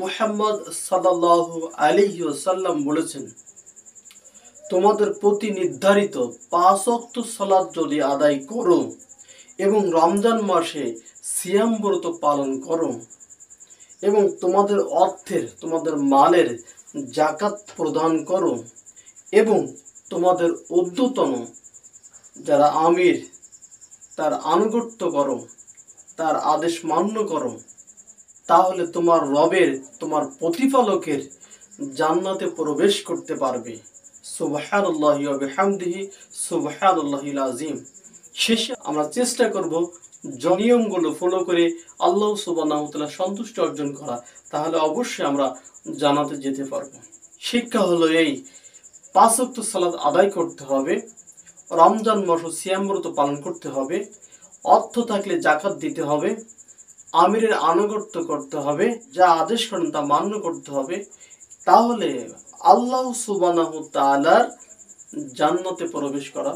মুহাম্মদ সাল্লাল্লাহু আলাইহি ওয়াসাল্লাম বলেছেন, তোমাদের প্রতি নির্ধারিত 5 ওয়াক্ত সালাত যদি আদায় করো এবং রমজান মাসে সিয়াম ব্রত পালন করো এবং তোমাদের অর্থের, তোমাদের মালের যাকাত প্রদান করো এবং তোমাদের ঊর্ধ্বতন যারা আমির তার আনুগত্য করো, তার আদেশ মান্য করো, তাহলে তোমার রবের, তোমার প্রতিপালকের জান্নাতে প্রবেশ করতে পারবে। সুবহানাল্লাহি ওয়া বিহামদিহি সুবহানাল্লাহিল আযীম। শেষে আমরা চেষ্টা করব নিয়মগুলো ফলো করে আল্লাহ সুবহানাহু ওয়া তাআলা সন্তুষ্টি অর্জন করা, তাহলে অবশ্যই আমরা জান্নাতে যেতে পারব। শিক্ষা হলো এই, 5 ওয়াক্ত সালাত আদায় করতে হবে, রমজান মাস সিয়াম ব্রত পালন করতে হবে, অর্থ থাকলে যাকাত দিতে হবে, আমিরের আনুগত্য করতে হবে, যা আদেশ করেন তা মান্য করতে হবে, তাহলে আল্লাহ সুবহানাহু ওয়া তাআলার জান্নাতে প্রবেশ করা